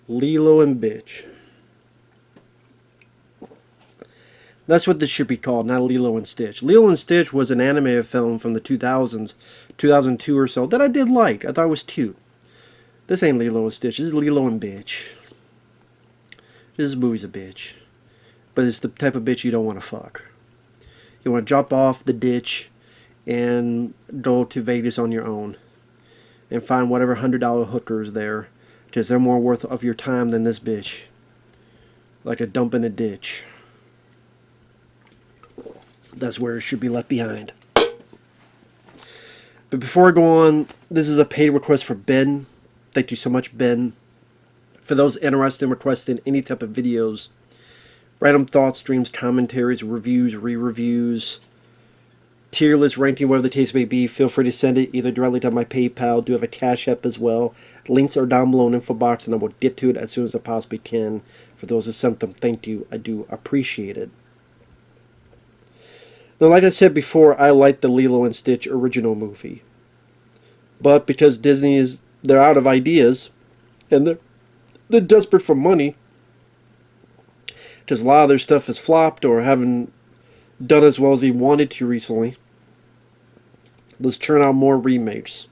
Lilo and Bitch. That's what this should be called, not Lilo and Stitch. Lilo and Stitch was an animated film from the 2000s, 2002 or so, that I did like. I thought it was cute. This ain't Lilo and Stitch. This is Lilo and Bitch. This movie's a bitch. But it's the type of bitch you don't want to fuck. You want to drop off the ditch and go to Vegas on your own. And find whatever $100 hookers there. Because they're more worth of your time than this bitch. Like a dump in a ditch. That's where it should be left behind. But before I go on, this is a paid request for Ben. Thank you so much, Ben. For those interested in requesting any type of videos, random thoughts, streams, commentaries, reviews, re-reviews, tier list ranking, whatever the case may be, feel free to send it either directly to my PayPal. I do have a Cash App as well. Links are down below in the info box, and I will get to it as soon as I possibly can. For those who sent them, thank you. I do appreciate it. Now, like I said before, I like the Lilo and Stitch original movie. But because Disney they're out of ideas, and they're desperate for money, because a lot of their stuff has flopped or haven't done as well as they wanted to recently, let's churn out more remakes.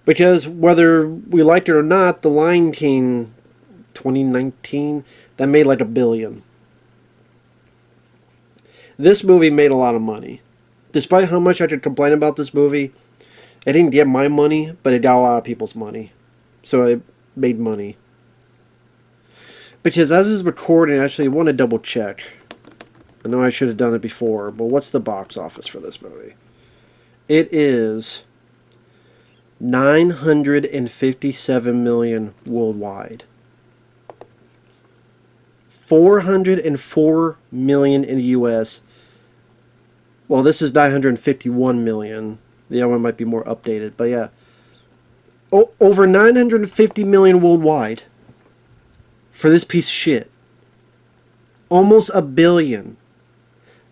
Because whether we liked it or not, The Lion King 2019, that made like $1 billion. This movie made a lot of money. Despite how much I could complain about this movie, it didn't get my money, but it got a lot of people's money. So it made money. Because as is recording, actually, I want to double check. I know I should have done it before, but what's the box office for this movie? It is $957 million worldwide. $404 million in the U.S. Well, this is $951 million. The other one might be more updated, but yeah. Over $950 million worldwide for this piece of shit. Almost $1 billion.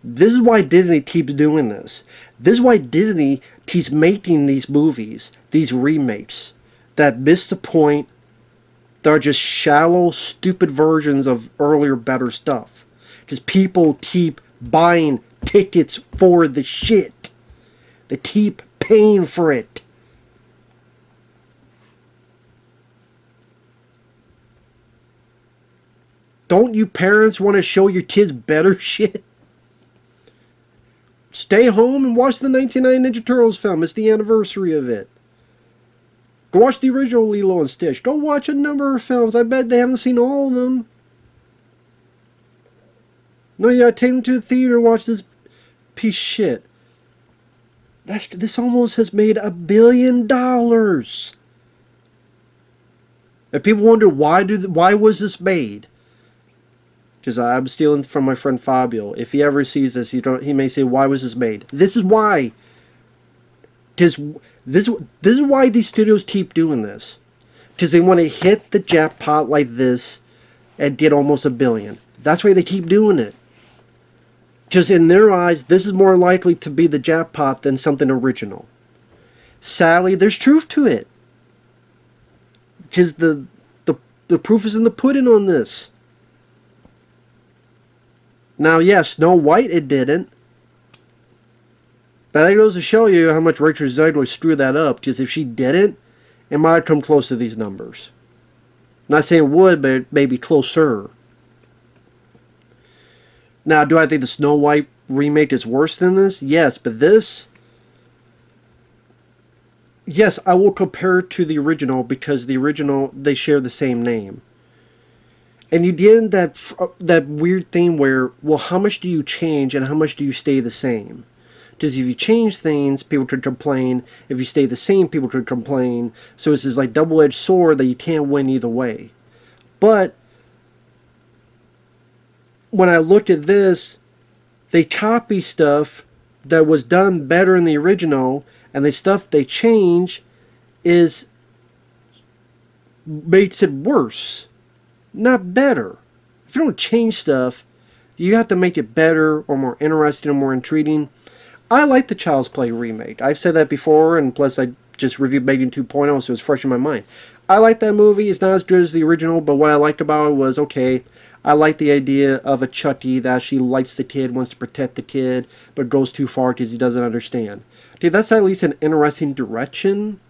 This is why Disney keeps doing this. This is why Disney keeps making these movies, these remakes, that miss the point. They're just shallow, stupid versions of earlier, better stuff. Just people keep buying tickets for the shit. They keep paying for it. Don't you parents want to show your kids better shit? Stay home and watch the 1999 Ninja Turtles film. It's the anniversary of it. Go watch the original Lilo and Stitch. Go watch a number of films. I bet they haven't seen all of them. No, you gotta take them to the theater and watch this piece of shit. This almost has made $1 billion. And people wonder why was this made? Because I'm stealing from my friend Fabio. If he ever sees this, he may say, "Why was this made?" This is why. Because this is why these studios keep doing this. Because they want to hit the jackpot like this and get almost $1 billion. That's why they keep doing it. Because in their eyes, this is more likely to be the jackpot than something original. Sadly, there's truth to it. Because the proof is in the pudding on this. Now, yes, Snow White, it didn't. But that goes to show you how much Rachel Zegler screwed that up. Because if she didn't, it might have come close to these numbers. I'm not saying it would, but maybe closer. Now, do I think the Snow White remake is worse than this? Yes, but this... Yes, I will compare it to the original because the original, they share the same name. And you did that weird thing where, well, how much do you change and how much do you stay the same? Because if you change things, people could complain. If you stay the same, people could complain. So it's this like double-edged sword that you can't win either way. But when I looked at this, they copy stuff that was done better in the original, and the stuff they change makes it worse, not better. If you don't change stuff, you have to make it better or more interesting or more intriguing. I like the Child's Play remake. I've said that before, and plus I just reviewed Megan 2.0, so it's fresh in my mind. I like that movie. It's not as good as the original, but what I liked about it was, okay, I like the idea of a Chutty that actually likes the kid, wants to protect the kid, but goes too far because he doesn't understand. Dude, that's at least an interesting direction.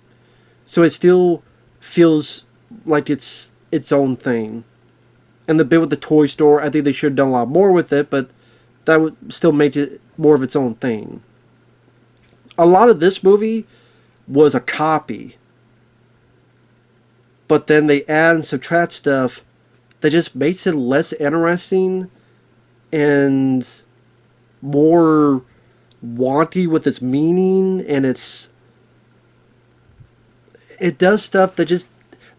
So it still feels like it's its own thing. And the bit with the toy store, I think they should have done a lot more with it, but that would still make it more of its own thing. A lot of this movie was a copy. But then they add and subtract stuff that just makes it less interesting and more wanty with its meaning, and it does stuff that just,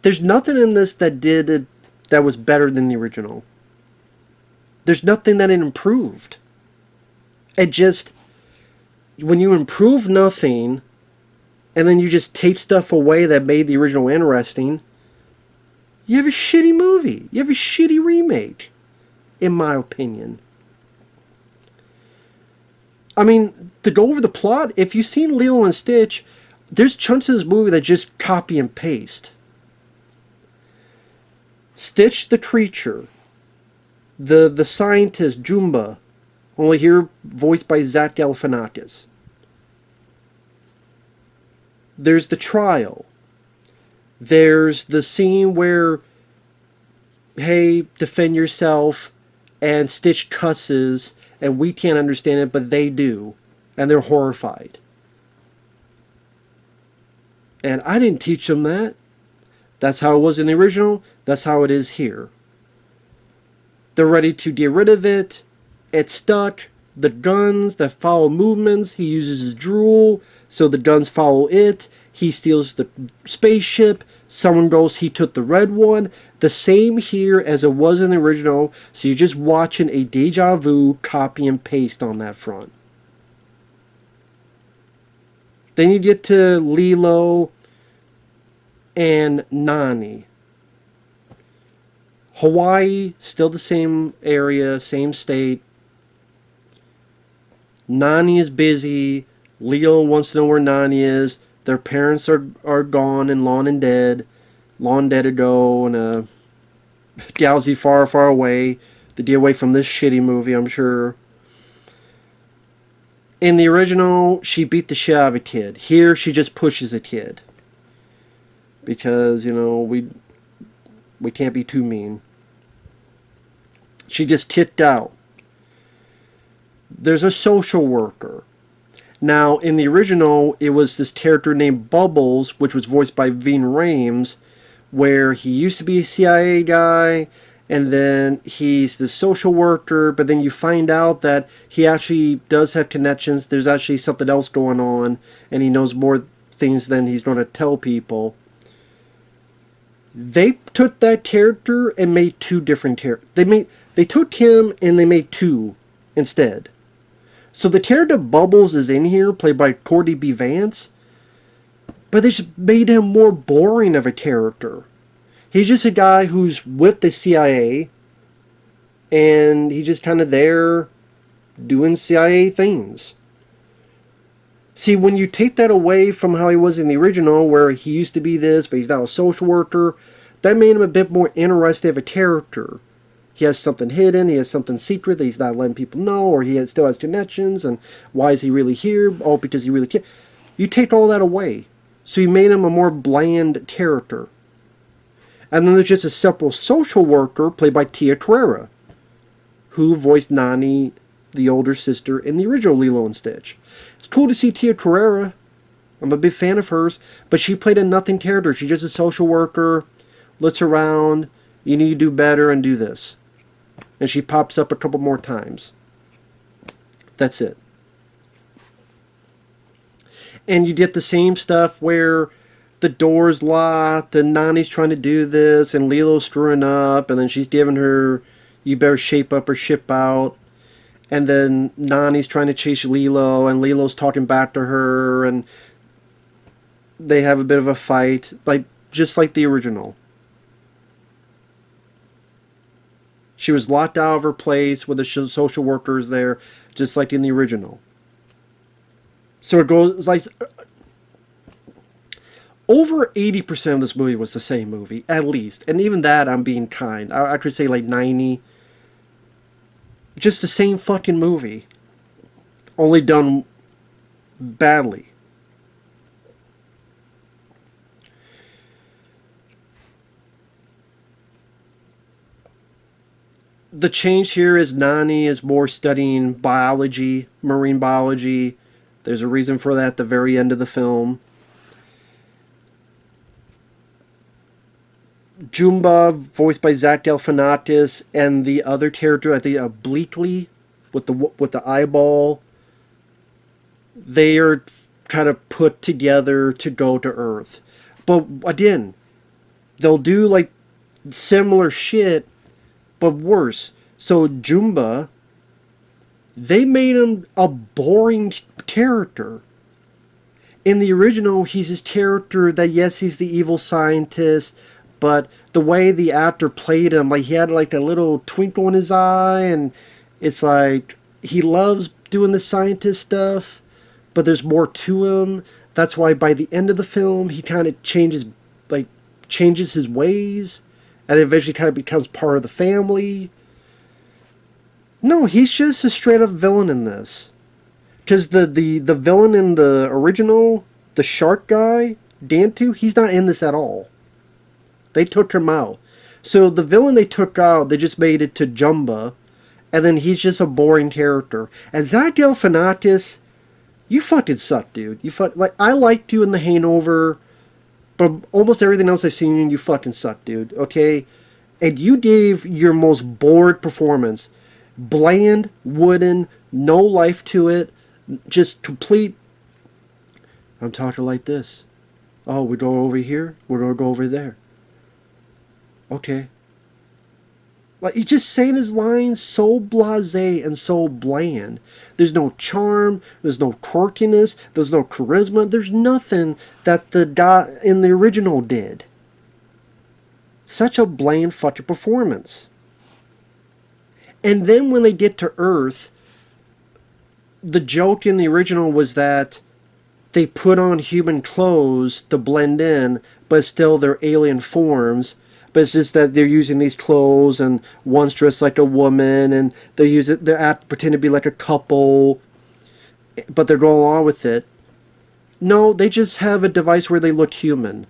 there's nothing in this that did it that was better than the original. There's nothing that it improved. It just, when you improve nothing and then you just take stuff away that made the original interesting, you have a shitty movie. You have a shitty remake, in my opinion. I mean, to go over the plot, if you've seen Lilo and Stitch, there's chunks of this movie that just copy and paste. Stitch the creature, the scientist Jumba, only here voiced by Zach Galifianakis. There's the trial. There's the scene where, hey, defend yourself, and Stitch cusses, and we can't understand it, but they do, and they're horrified. And I didn't teach them that. That's how it was in the original. That's how it is here. They're ready to get rid of it. It's stuck. The guns that follow movements, he uses his drool, so the guns follow it. He steals the spaceship. Someone goes, he took the red one. The same here as it was in the original. So you're just watching a deja vu copy and paste on that front. Then you get to Lilo and Nani. Hawaii, still the same area, same state. Nani is busy. Leo wants to know where Nani is. Their parents are gone and long and dead. Long dead ago in a galaxy far, far away. To get away from this shitty movie, I'm sure. In the original, she beat the shit out of a kid. Here, she just pushes a kid. Because, you know, we can't be too mean. She just kicked out. There's a social worker. Now, in the original, it was this character named Bubbles, which was voiced by Ving Rhames, where he used to be a CIA guy, and then he's the social worker, but then you find out that he actually does have connections. There's actually something else going on, and he knows more things than he's going to tell people. They took that character and made two different characters. They took him and they made two instead. So the character Bubbles is in here, played by Courtney B. Vance, but they just made him more boring of a character. He's just a guy who's with the CIA, and he's just kind of there doing CIA things. See, when you take that away from how he was in the original, where he used to be this, but he's now a social worker, that made him a bit more interesting of a character. He has something hidden, he has something secret that he's not letting people know, or he still has connections, and why is he really here? Oh, because he really can't. You take all that away. So you made him a more bland character. And then there's just a simple social worker played by Tia Carrere, who voiced Nani, the older sister, in the original Lilo and Stitch. It's cool to see Tia Carrere. I'm a big fan of hers, but she played a nothing character. She's just a social worker, looks around, you need to do better and do this. And she pops up a couple more times. That's it. And you get the same stuff where the door's locked and Nani's trying to do this and Lilo's screwing up, and then she's giving her, you better shape up or ship out. And then Nani's trying to chase Lilo, and Lilo's talking back to her, and they have a bit of a fight, just like the original. She was locked out of her place with the social workers there, just like in the original. So it goes like, over 80% of this movie was the same movie, at least. And even that, I'm being kind. I could say like 90. Just the same fucking movie. Only done badly. The change here is Nani is more studying biology, marine biology. There's a reason for that at the very end of the film. Jumba, voiced by Zach Galifianakis, and the other character, I think, Bleakley, with the eyeball. They are kind of put together to go to Earth, but again, they'll do like similar shit, but worse. So Jumba, they made him a boring character. In the original, he's this character that, yes, he's the evil scientist, but the way the actor played him, like he had like a little twinkle in his eye, and it's like he loves doing the scientist stuff, but there's more to him. That's why by the end of the film, he kind of changes his ways, and eventually kind of becomes part of the family. No, he's just a straight up villain in this. Because the villain in the original, the shark guy, Dantu, he's not in this at all. They took him out. So the villain they took out, they just made it to Jumba, and then he's just a boring character. And Zach Galifianakis, you fucking suck, dude. I liked you in The Hangover, but almost everything else I've seen you fucking suck, dude. Okay? And you gave your most bored performance. Bland, wooden, no life to it, just complete. I'm talking like this. Oh, we're going over here? We're going to go over there. Okay. Like, he's just saying his lines so blasé and so bland. There's no charm, there's no quirkiness, there's no charisma, there's nothing that the guy in the original did. Such a bland fucking performance. And then when they get to Earth, the joke in the original was that they put on human clothes to blend in, but still they're alien forms. But it's just that they're using these clothes, and one's dressed like a woman, and they're pretend to be like a couple, but they're going along with it. No, they just have a device where they look human.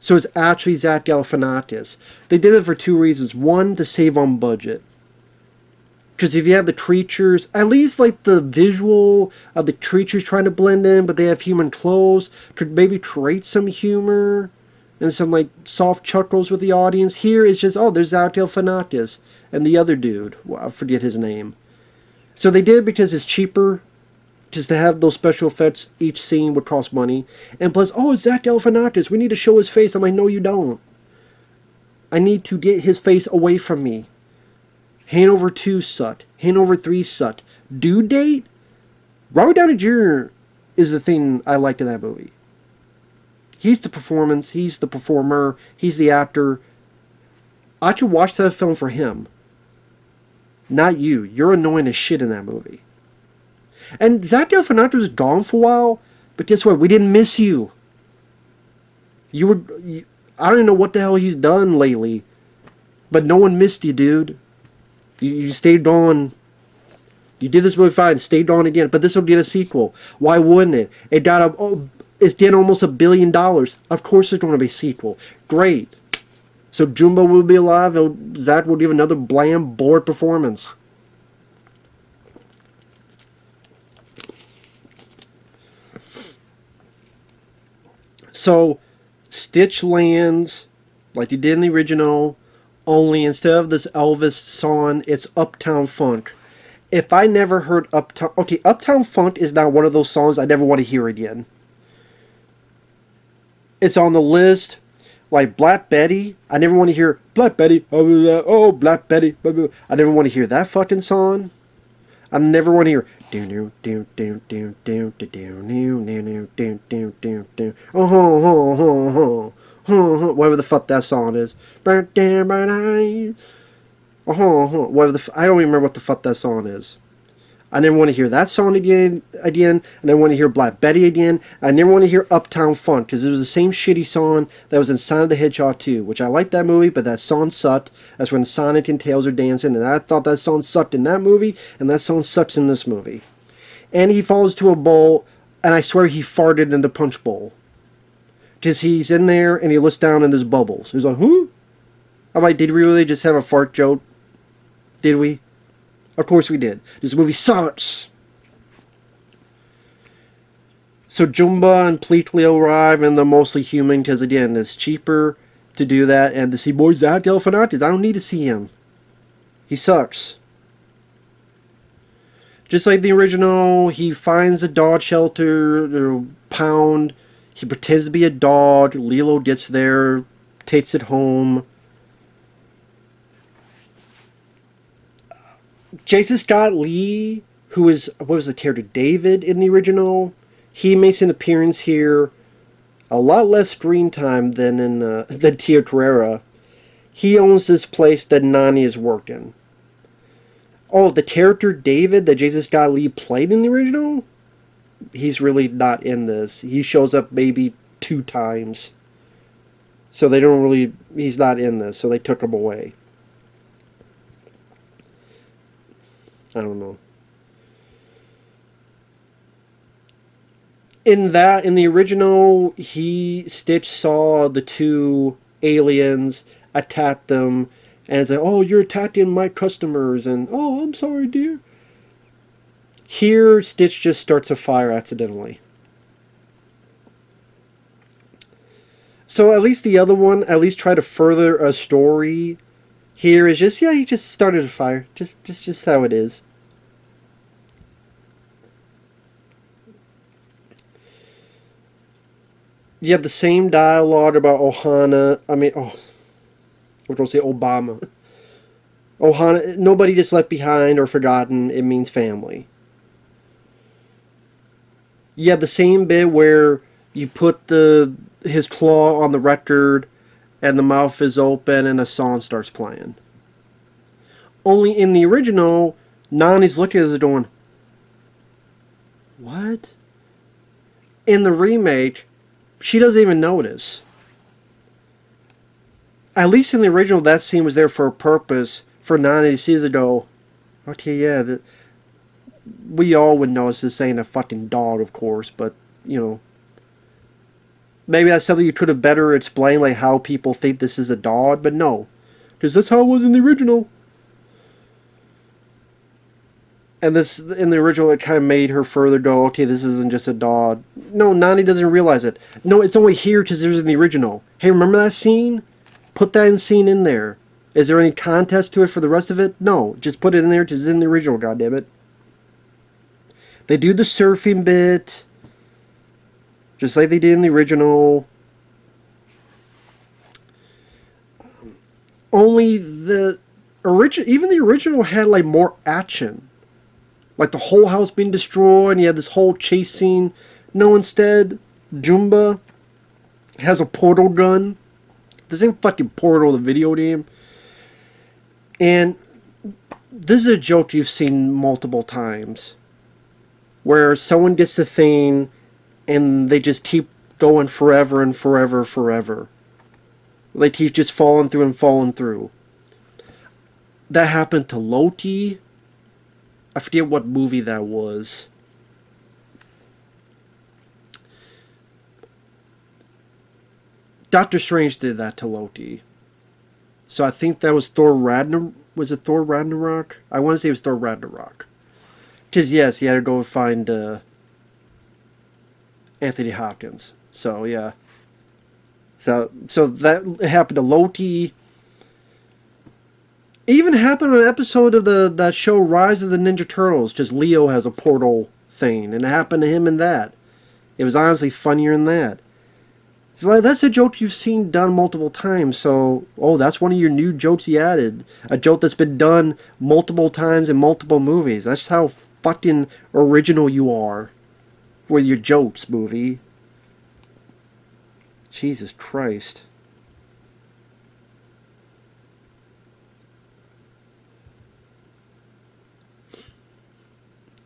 So it's actually Zach Galifianakis. They did it for two reasons. One, to save on budget. Because if you have the creatures, at least like the visual of the creatures trying to blend in, but they have human clothes, could maybe create some humor and some like soft chuckles with the audience. Here it's just, oh, there's Zach Galifianakis and the other dude. Well, I forget his name. So they did it because it's cheaper. Just to have those special effects, each scene would cost money. And plus, oh, it's Zach Galifianakis. We need to show his face. I'm like, no, you don't. I need to get his face away from me. Hangover 2 sucked. Hangover 3 sucked. Due Date? Robert Downey Jr. is the thing I liked in that movie. He's the performance. He's the performer. He's the actor. I could watch that film for him. Not you. You're annoying as shit in that movie. And Zach Galifianakis was gone for a while, but guess what? We didn't miss you. I don't even know what the hell he's done lately, but no one missed you, dude. You stayed on. You did this movie fine, stayed on again, but this will get a sequel. Why wouldn't it? It's did almost $1 billion. Of course there's going to be a sequel. Great. So Jumbo will be alive, and Zach will give another bland, bored performance. So, Stitch lands, like he did in the original, only instead of this Elvis song, it's Uptown Funk. If I never heard Uptown... Okay, Uptown Funk is now one of those songs I never want to hear again. It's on the list. Like Black Betty, I never want to hear Black Betty, oh, Black Betty. I never want to hear that fucking song. I never want to hear whatever the fuck that song is. Whatever I don't even remember what the fuck that song is. I never want to hear that song again. I never want to hear Black Betty again. I never want to hear Uptown Funk, because it was the same shitty song that was in Sonic the Hedgehog 2, which I liked that movie, but that song sucked. That's when Sonic and Tails are dancing, and I thought that song sucked in that movie, and that song sucks in this movie. And he falls to a bowl, and I swear he farted in the punch bowl. Because he's in there, and he looks down, and there's bubbles. He's like, huh? I'm like, did we really just have a fart joke? Did we? Of course we did. This movie sucks. So Jumba and Pleatley arrive, and they're mostly human, because again, it's cheaper to do that, and to see more Zach Galifianakis. I don't need to see him. He sucks. Just like the original, he finds a dog shelter, or pound. He pretends to be a dog. Lilo gets there, takes it home. Jason Scott Lee, who is, what was the character, David in the original, he makes an appearance here. A lot less screen time than in than Tia Carrere. He owns this place that Nani has worked in. Oh, the character David that Jason Scott Lee played in the original? He's really not in this. He shows up maybe 2 times. So they don't really, he's not in this, so they took him away. I don't know. In the original, Stitch saw the 2 aliens, attack them, and say, oh, you're attacking my customers, and, oh, I'm sorry, dear. Here, Stitch just starts a fire accidentally. So at least the other one, at least try to further a story. Here is just, yeah, he just started a fire. Just how it is. You have the same dialogue about Ohana. I mean, I was going to say Obama. Ohana, nobody gets left behind or forgotten. It means family. You have the same bit where you put his claw on the record and the mouth is open and a song starts playing. Only in the original, Nani's looking at us going, what? In the remake, she doesn't even notice. At least in the original, that scene was there for a purpose, for Nani to see it go, okay, yeah, we all would notice this ain't a fucking dog, of course, but, you know, maybe that's something you could have better explained, like how people think this is a dog, but no. Because that's how it was in the original. And this, in the original, it kind of made her further go, okay, this isn't just a dog. No, Nani doesn't realize it. No, it's only here because it was in the original. Hey, remember that scene? Put that scene in there. Is there any context to it for the rest of it? No, just put it in there because it's in the original, goddammit. They do the surfing bit, just like they did in the original. Only even the original had like more action. Like the whole house being destroyed, and you had this whole chase scene. No, instead, Jumba has a portal gun. This ain't fucking Portal, the video game. And this is a joke you've seen multiple times. Where someone gets the thing, and they just keep going forever and forever, forever. They keep just falling through and falling through. That happened to Loki. I forget what movie that was. Doctor Strange did that to Loki. So I think that was Thor Ragnarok. Was it Thor Ragnarok? I want to say it was Thor Ragnarok. Because yes, he had to go find Anthony Hopkins. So yeah. So that happened to Loki. It even happened on an episode of that show Rise of the Ninja Turtles, because Leo has a portal thing, and it happened to him in that. It was honestly funnier in that. It's like, that's a joke you've seen done multiple times, so, oh, that's one of your new jokes you added. A joke that's been done multiple times in multiple movies. That's how fucking original you are with your jokes, movie. Jesus Christ.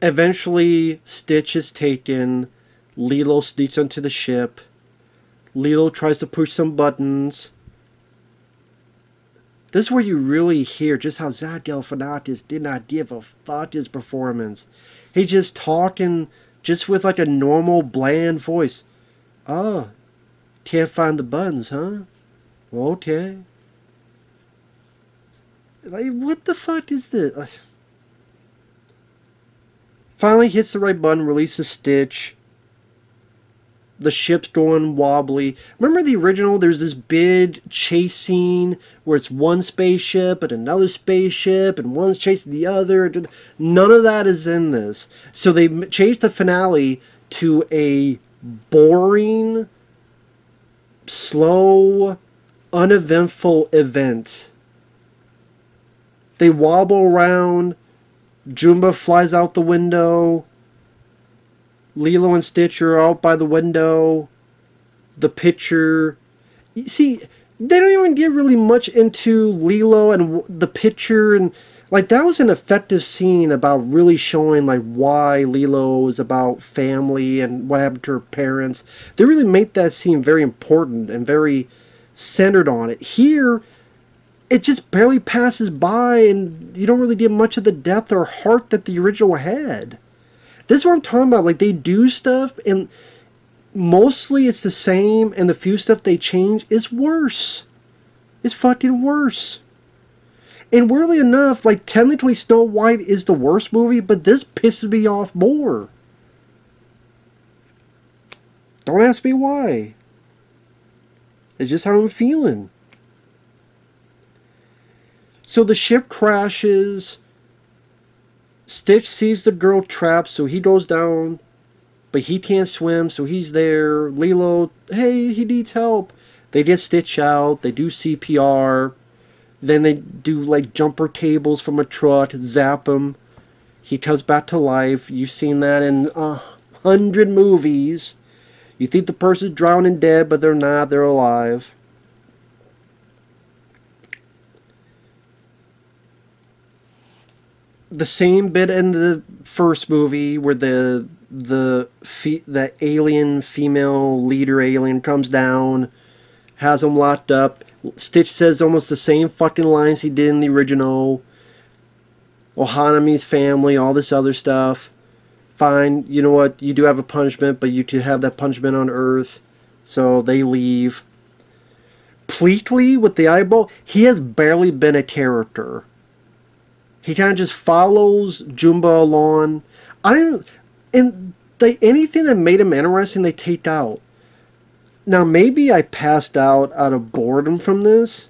Eventually, Stitch is taken. Lilo sneaks onto the ship. Lilo tries to push some buttons. This is where you really hear just how Zach Galifianakis did not give a fuck his performance. He just talking just with like a normal bland voice. Oh, can't find the buttons, huh? Okay. Like, what the fuck is this? Finally hits the right button, releases Stitch. The ship's going wobbly. Remember the original? There's this big chase scene where it's one spaceship and another spaceship and one's chasing the other. None of that is in this. So they changed the finale to a boring, slow, uneventful event. They wobble around. Jumba flies out the window. Lilo and Stitch are out by the window. The picture. You see, they don't even get really much into Lilo and the picture. And like, that was an effective scene about really showing like why Lilo is about family and what happened to her parents. They really made that scene very important and very centered on it. Here, it just barely passes by, and you don't really get much of the depth or heart that the original had. This is what I'm talking about. Like, they do stuff, and mostly it's the same, and the few stuff they change is worse. It's fucking worse. And weirdly enough, like, technically Snow White is the worst movie, but this pisses me off more. Don't ask me why. It's just how I'm feeling. So the ship crashes. Stitch sees the girl trapped, so he goes down. But he can't swim, so he's there. Lilo, hey, he needs help. They get Stitch out. They do CPR. Then they do like jumper cables from a truck. Zap him. He comes back to life. You've seen that in 100 movies. You think the person's drowning dead, but they're not. They're alive. The same bit in the first movie where the alien female leader alien comes down, has him locked up. Stitch says almost the same fucking lines he did in the original. Ohana means family, all this other stuff. Fine, you know what? You do have a punishment, but you could have that punishment on Earth. So they leave. Pleatley with the eyeball, he has barely been a character. He kind of just follows Jumba along. Anything that made him interesting, they take out. Now, maybe I passed out of boredom from this,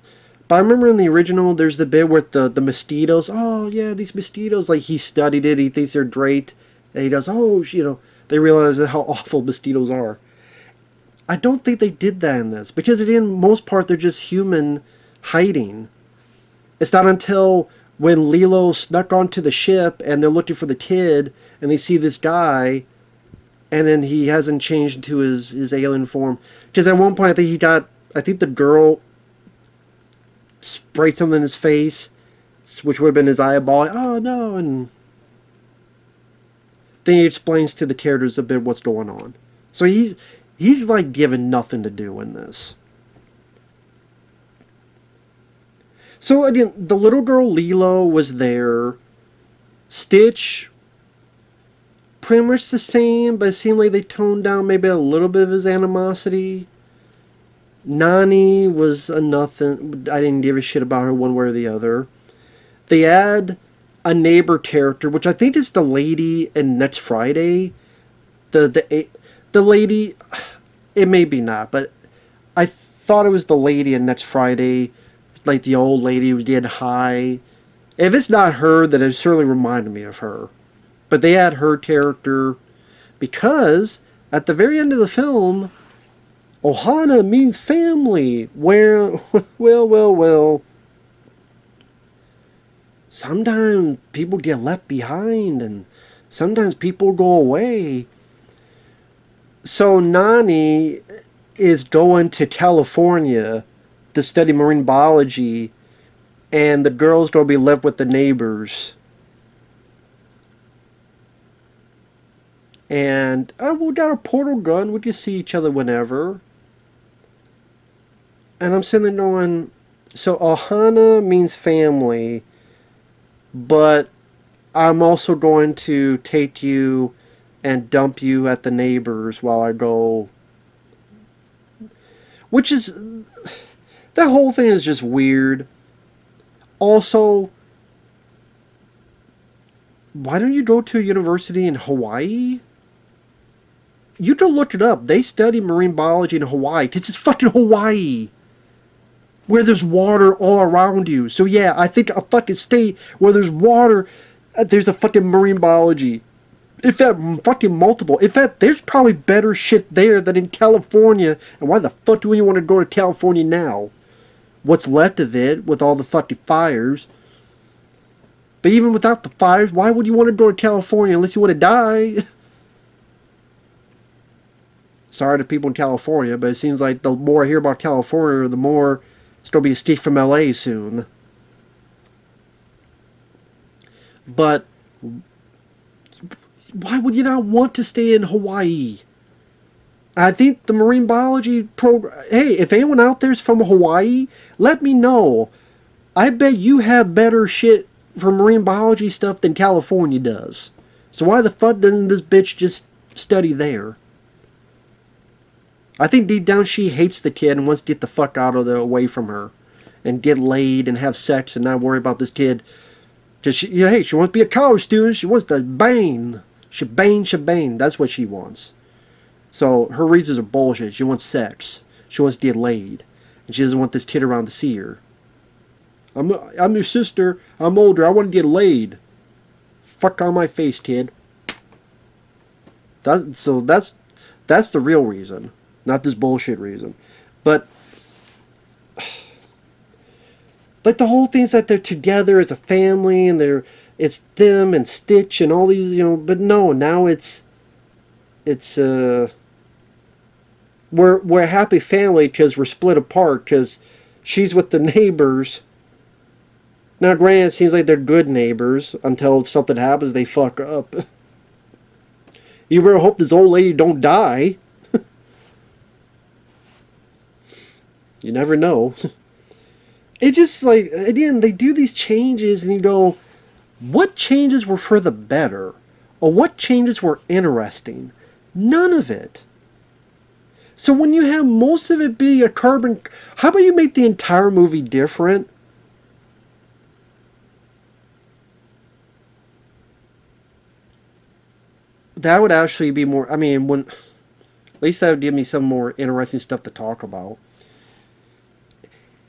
but I remember in the original, there's the bit with the mosquitoes. Oh, yeah, these mosquitoes. Like, he studied it. He thinks they're great. And he does, they realize how awful mosquitoes are. I don't think they did that in this, because in most part, they're just human hiding. It's not until when Lilo snuck onto the ship and they're looking for the kid and they see this guy and then he hasn't changed into his alien form. Because at one point I think the girl sprayed something in his face, which would have been his eyeball. Oh no, and then he explains to the characters a bit what's going on. So he's like given nothing to do in this. So again, the little girl Lilo was there. Stitch, pretty much the same, but it seemed like they toned down maybe a little bit of his animosity. Nani was a nothing. I didn't give a shit about her one way or the other. They add a neighbor character, which I think is the lady in Next Friday. The lady, it may be not, but I thought it was the lady in Next Friday. Like the old lady who did high. If it's not her, then it certainly reminded me of her. But they had her character because at the very end of the film, Ohana means family. Where, well. Sometimes people get left behind and sometimes people go away. So Nani is going to California to study marine biology, and the girl's going to be left with the neighbors. And we got a portal gun. We can see each other whenever. And I'm sitting there going, so Ohana means family, but I'm also going to take you and dump you at the neighbors while I go. Which is. That whole thing is just weird. Also, why don't you go to a university in Hawaii? You can look it up. They study marine biology in Hawaii. This is fucking Hawaii. Where there's water all around you. So yeah, I think a fucking state where there's water, there's a fucking marine biology. In fact, fucking multiple. In fact, there's probably better shit there than in California. And why the fuck do you want to go to California now? What's left of it with all the fucking fires? But even without the fires, why would you want to go to California unless you want to die? Sorry to people in California, but it seems like the more I hear about California, the more it's going to be a stick from LA soon. But why would you not want to stay in Hawaii? I think the marine biology program... Hey, if anyone out there is from Hawaii, let me know. I bet you have better shit for marine biology stuff than California does. So why the fuck doesn't this bitch just study there? I think deep down she hates the kid and wants to get the fuck out of the away from her. And get laid and have sex and not worry about this kid. Because she wants to be a college student. She wants to bang. Shebang. That's what she wants. So her reasons are bullshit. She wants sex. She wants to get laid. And she doesn't want this kid around to see her. I'm your sister. I'm older. I want to get laid. Fuck on my face, kid. That's the real reason. Not this bullshit reason. But like the whole thing's that they're together as a family and it's them and Stitch and all these, but no, now it's we're a happy family because we're split apart because she's with the neighbors. Now granted, it seems like they're good neighbors until something happens, they fuck up. You better hope this old lady don't die. You never know. It just like, again, they do these changes and you go, what changes were for the better? Or what changes were interesting? None of it. So when you have most of it be a carbon... How about you make the entire movie different? That would actually be more... I mean, at least that would give me some more interesting stuff to talk about.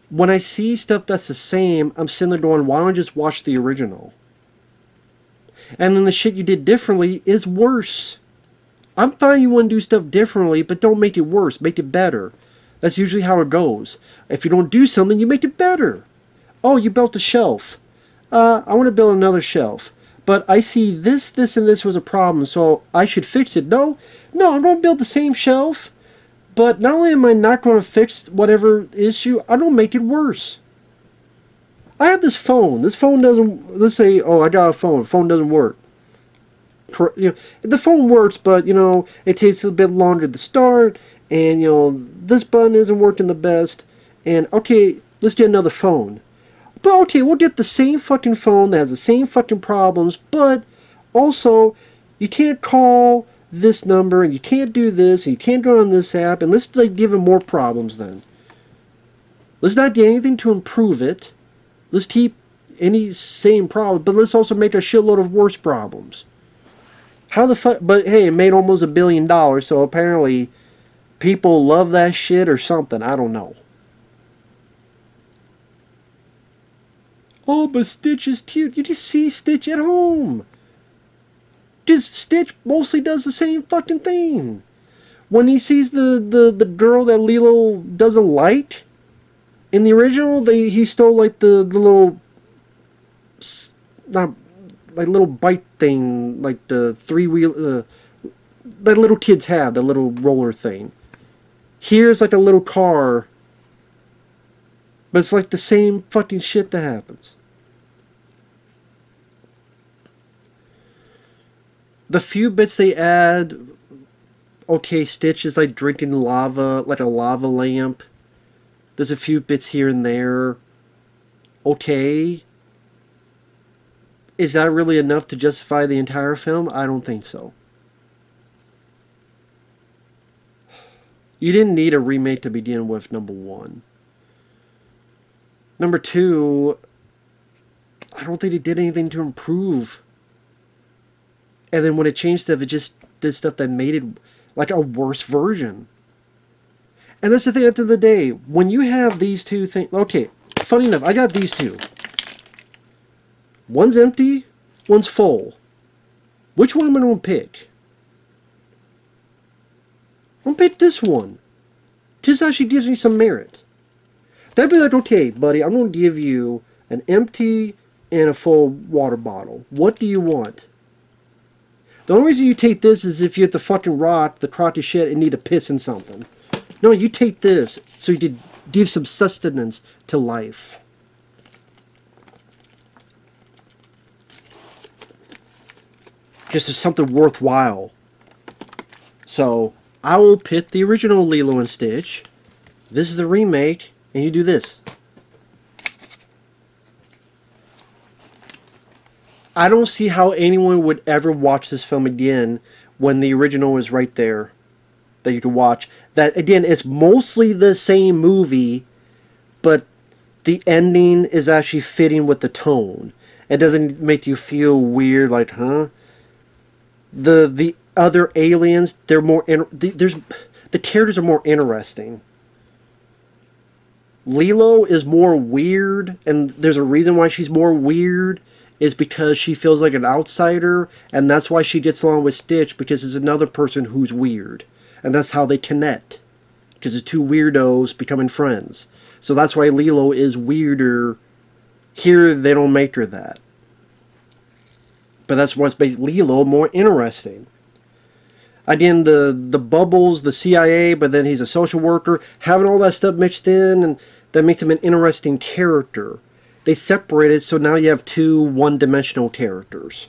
When I see stuff that's the same, I'm sitting there going, why don't I just watch the original? And then the shit you did differently is worse. I'm fine you want to do stuff differently, but don't make it worse. Make it better. That's usually how it goes. If you don't do something, you make it better. Oh, you built a shelf. I want to build another shelf. But I see this, and this was a problem, so I should fix it. No, I'm going to build the same shelf. But not only am I not going to fix whatever issue, I don't make it worse. I have this phone. This phone doesn't... Let's say, I got a phone. The phone doesn't work. The phone works, but, it takes a bit longer to start. And, this button isn't working the best. And, okay, let's get another phone. But, okay, we'll get the same fucking phone that has the same fucking problems. But, also, you can't call this number, and you can't do this, and you can't go on this app, and let's give him more problems then. Let's not do anything to improve it. Let's keep any same problem, but let's also make a shitload of worse problems. How the fuck? But hey, it made almost $1 billion, so apparently people love that shit or something. I don't know. Oh, but Stitch is cute. You just see Stitch at home. Just Stitch mostly does the same fucking thing. When he sees the girl that Lilo doesn't like, in the original, he stole like the little, not like little bike thing, like the three-wheel, that little kids have, the little roller thing. Here's like a little car, but it's like the same fucking shit that happens. The few bits they add, okay, Stitch is like drinking lava, like a lava lamp. There's a few bits here and there. Okay. Is that really enough to justify the entire film? I don't think so. You didn't need a remake to begin with, number one. Number two, I don't think it did anything to improve. And then when it changed stuff, it just did stuff that made it like a worse version. And that's the thing at the end of the day. When you have these two things... Okay, funny enough, I got these two. One's empty, one's full. Which one am I going to pick? I'm going to pick this one. Just actually gives me some merit. That'd be like, okay, buddy, I'm going to give you an empty and a full water bottle. What do you want? The only reason you take this is if you're at the fucking rot, the crotty shit, and need to piss in something. No, you take this so you could give some sustenance to life. Just as something worthwhile. So, I will pick the original Lilo and Stitch. This is the remake, and you do this. I don't see how anyone would ever watch this film again when the original is right there that you could watch. That, again, it's mostly the same movie, but the ending is actually fitting with the tone. It doesn't make you feel weird, like, huh? The other aliens, they're more... the characters are more interesting. Lilo is more weird, and there's a reason why she's more weird, is because she feels like an outsider, and that's why she gets along with Stitch, because there's another person who's weird. And that's how they connect. Because the two weirdos becoming friends. So that's why Lilo is weirder. Here, they don't make her that. But that's what makes Lilo more interesting. Again, the bubbles, the CIA, but then he's a social worker. Having all that stuff mixed in, and that makes him an interesting character. They separated, so now you have two one-dimensional characters.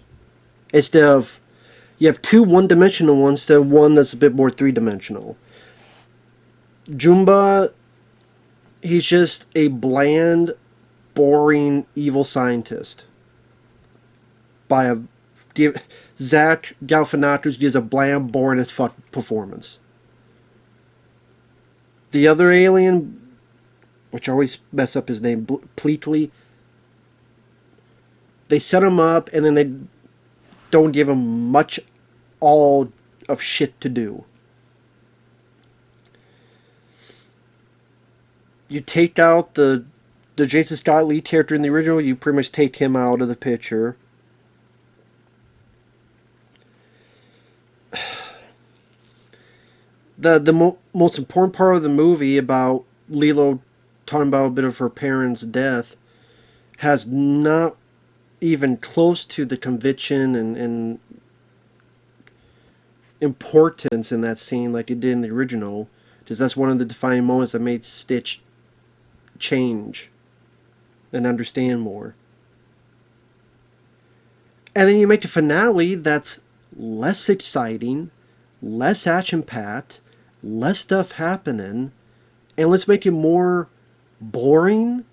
Instead of... You have two one-dimensional ones instead of one that's a bit more three-dimensional. Jumba, he's just a bland, boring, evil scientist. Zach Galifianakis gives a bland, boring as fuck performance. The other alien, which I always mess up his name, Pleatley, they set him up and then they don't give him much all of shit to do. You take out the Jason Scott Lee character in the original, you pretty much take him out of the picture. The most important part of the movie about Lilo talking about a bit of her parents' death has not even close to the conviction and importance in that scene like it did in the original, because that's one of the defining moments that made Stitch change and understand more. And then you make the finale that's less exciting, less action-packed, less stuff happening, and let's make it more boring,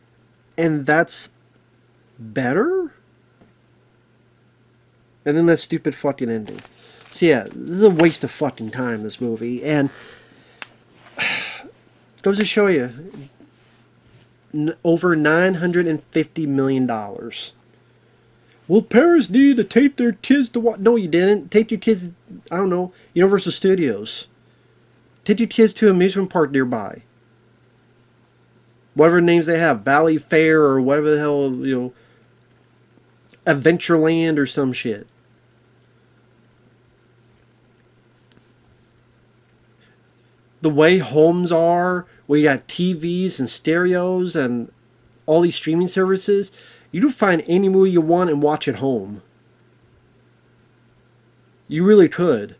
and that's better? And then that stupid fucking ending. So yeah, this is a waste of fucking time, this movie. And goes to show you, over $950 million. Well, parents need to take their kids to watch. No, you didn't. Take your kids, I don't know, Universal Studios. Take your kids to an amusement park nearby. Whatever names they have, Valley Fair or whatever the hell, Adventureland or some shit. The way homes are, where you got TVs and stereos and all these streaming services, you can find any movie you want and watch at home. You really could.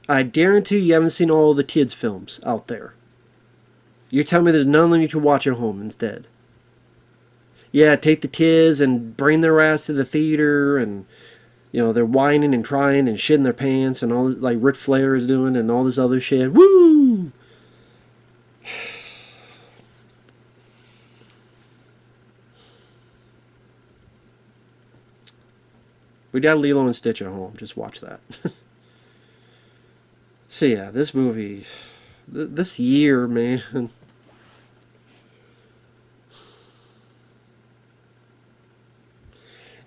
I guarantee you haven't seen all the kids' films out there. You're telling me there's none of them you can watch at home instead. Yeah, take the kids and bring their ass to the theater and You know, they're whining and crying and shitting their pants and all, like Ric Flair is doing and all this other shit. Woo! We got Lilo and Stitch at home. Just watch that. So yeah, this movie, this year, man.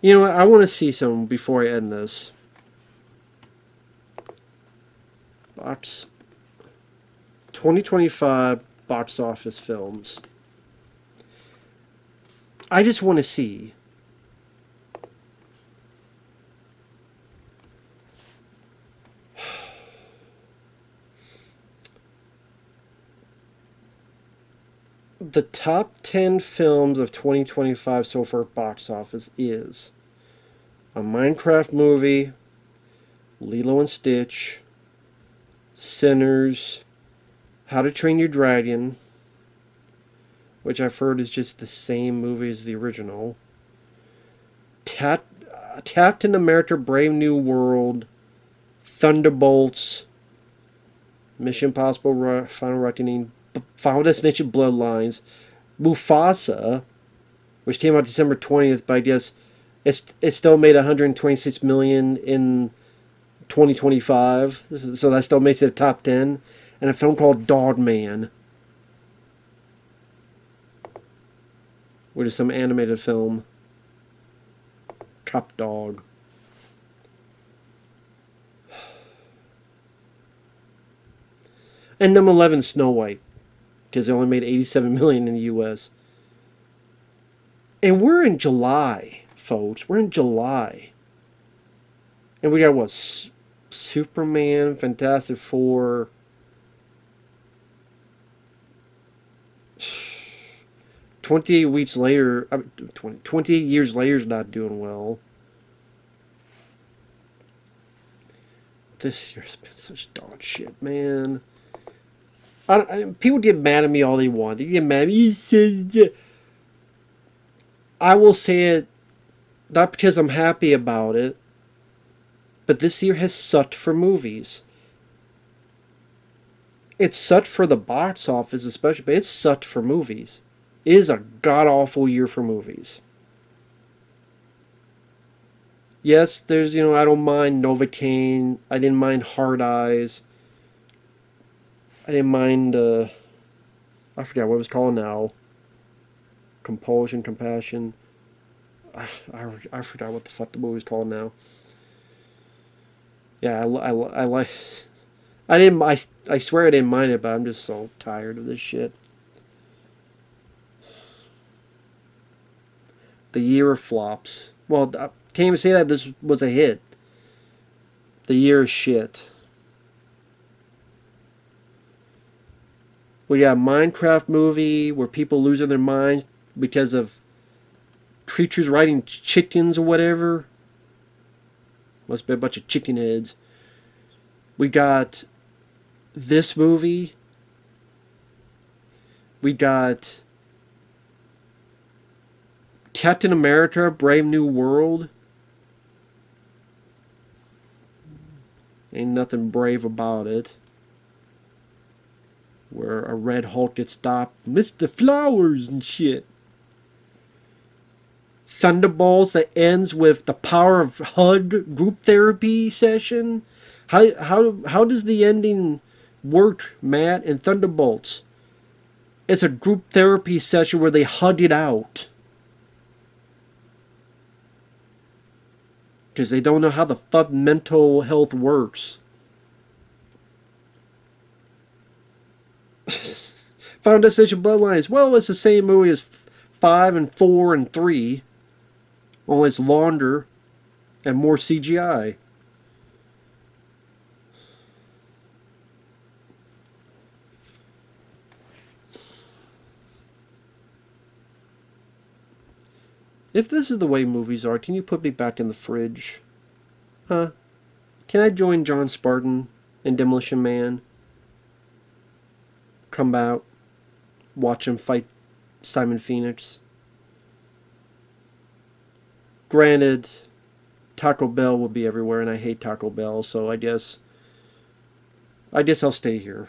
You know what? I want to see some before I end this. Box 2025 box office films. I just want to see the top 10 films of 2025 so far box office is a Minecraft movie, Lilo and Stitch, Sinners, How to Train Your Dragon, which I've heard is just the same movie as the original, Captain America Brave New World, Thunderbolts, Mission Impossible Final Reckoning, Final Destination Bloodlines, Mufasa, which came out December 20th, but I guess it still made 126 million in 2025, so that still makes it a top 10. And a film called Dog Man, which is some animated film. Top Dog. And number 11, Snow White, because it only made 87 million in the U.S. And we're in July, folks. We're in July. And we got what? Superman, Fantastic Four. 28 weeks later, 28 years later is not doing well. This year's been such dog shit, man. People get mad at me all they want. They get mad at me. I will say it, not because I'm happy about it, but this year has sucked for movies. It's sucked for the box office especially, but it's sucked for movies. It is a god-awful year for movies. Yes, there's, I don't mind Novocaine. I didn't mind Hard Eyes. I didn't mind, I forgot what it was called now. Compassion. I forgot what the fuck the movie's called now. Yeah, I like... I swear I didn't mind it, but I'm just so tired of this shit. The year of flops. Well, I can't even say that this was a hit. The year of shit. We got a Minecraft movie where people losing their minds because of creatures riding chickens or whatever. Must be a bunch of chicken heads. We got this movie. We got Captain America, Brave New World. Ain't nothing brave about it. Where a Red Hulk gets stopped, Mr. Flowers and shit. Thunderbolts that ends with the power of HUD group therapy session. How does the ending work, Matt, in Thunderbolts? It's a group therapy session where they hug it out. Because they don't know how the fuck mental health works. Final Destination Bloodlines. Well, it's the same movie as 5 and 4 and 3. Only it's longer and more CGI. If this is the way movies are, can you put me back in the fridge? Huh? Can I join John Spartan in Demolition Man? Come out, watch him fight Simon Phoenix. Granted, Taco Bell will be everywhere, and I hate Taco Bell, so I guess I'll stay here.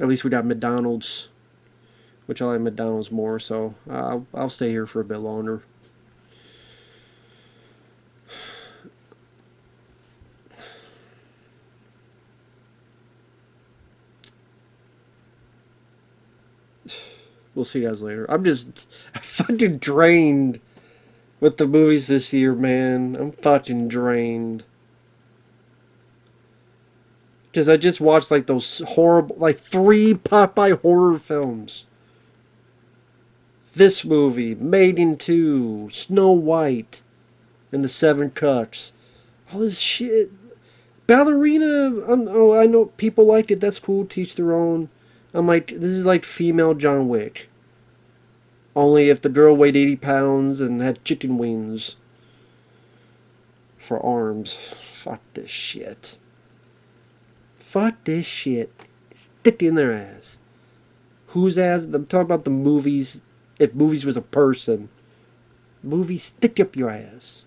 At least we got McDonald's, which I like McDonald's more, so I'll stay here for a bit longer. We'll see you guys later. I'm fucking drained with the movies this year, man. I'm fucking drained. Because I just watched like those horrible, like 3 Popeye horror films. This movie, Maiden 2, Snow White, and the 7 Cuts. All this shit. Ballerina, I know people like it. That's cool. Teach their own. I'm like, this is like female John Wick. Only if the girl weighed 80 pounds and had chicken wings for arms. Fuck this shit. Fuck this shit. Stick it in their ass. Whose ass? I'm talking about the movies. If movies was a person. Movies, stick up your ass.